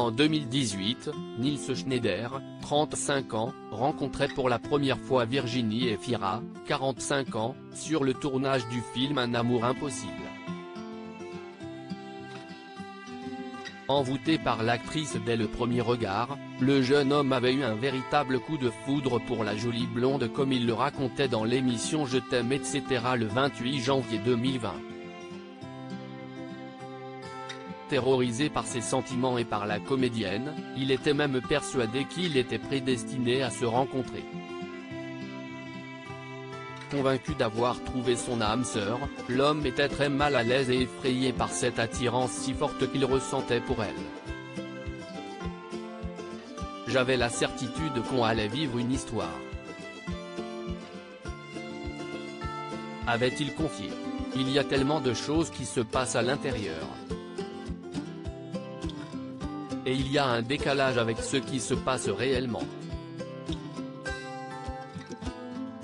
En 2018, Nils Schneider, 35 ans, rencontrait pour la première fois Virginie Efira, 45 ans, sur le tournage du film Un amour impossible. Envoûté par l'actrice dès le premier regard, le jeune homme avait eu un véritable coup de foudre pour la jolie blonde comme il le racontait dans l'émission Je t'aime etc. le 28 janvier 2020. Terrorisé par ses sentiments et par la comédienne, il était même persuadé qu'ils étaient prédestinés à se rencontrer. Convaincu d'avoir trouvé son âme sœur, l'homme était très mal à l'aise et effrayé par cette attirance si forte qu'il ressentait pour elle. J'avais la certitude qu'on allait vivre une histoire, avait-il confié. Il y a tellement de choses qui se passent à l'intérieur. Et il y a un décalage avec ce qui se passe réellement.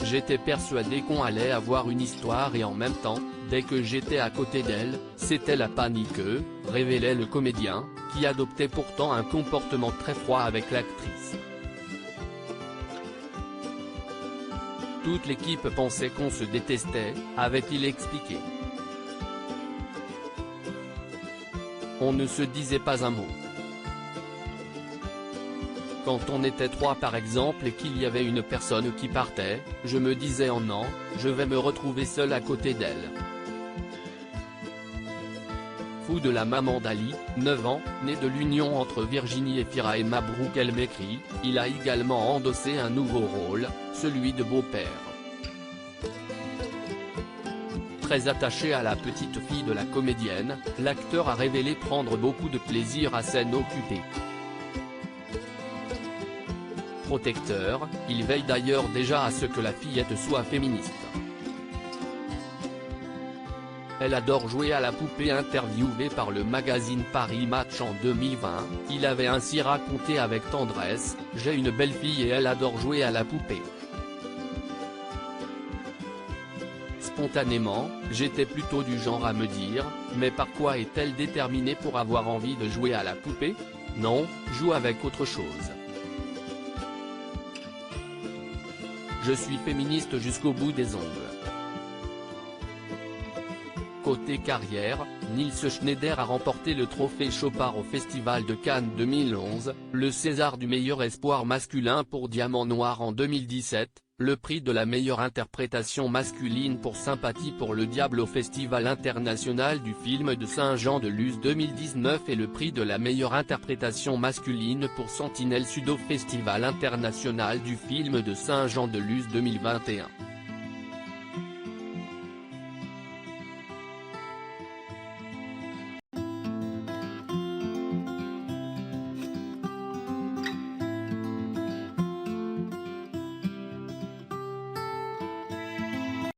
J'étais persuadé qu'on allait avoir une histoire et en même temps, dès que j'étais à côté d'elle, c'était la panique, révélait le comédien, qui adoptait pourtant un comportement très froid avec l'actrice. Toute l'équipe pensait qu'on se détestait, avait-il expliqué. On ne se disait pas un mot. Quand on était 3 par exemple et qu'il y avait une personne qui partait, je me disais oh non, je vais me retrouver seul à côté d'elle. Fou de la maman d'Ali, 9 ans, née de l'union entre Virginie Efira et Mabrouk El Mekri, il a également endossé un nouveau rôle, celui de beau-père. Très attaché à la petite fille de la comédienne, l'acteur a révélé prendre beaucoup de plaisir à scène occupée. Protecteur, il veille d'ailleurs déjà à ce que la fillette soit féministe. Elle adore jouer à la poupée. Interviewé par le magazine Paris Match en 2020, il avait ainsi raconté avec tendresse « J'ai une belle fille et elle adore jouer à la poupée. Spontanément, j'étais plutôt du genre à me dire « Mais par quoi est-elle déterminée pour avoir envie de jouer à la poupée? Non, joue avec autre chose. » Je suis féministe jusqu'au bout des ongles. Côté carrière, Nils Schneider a remporté le trophée Chopard au Festival de Cannes 2011, le César du meilleur espoir masculin pour Diamant Noir en 2017, le prix de la meilleure interprétation masculine pour Sympathie pour le diable au Festival international du film de Saint-Jean-de-Luz 2019 et le prix de la meilleure interprétation masculine pour Sentinelle Sud au Festival international du film de Saint-Jean-de-Luz 2021.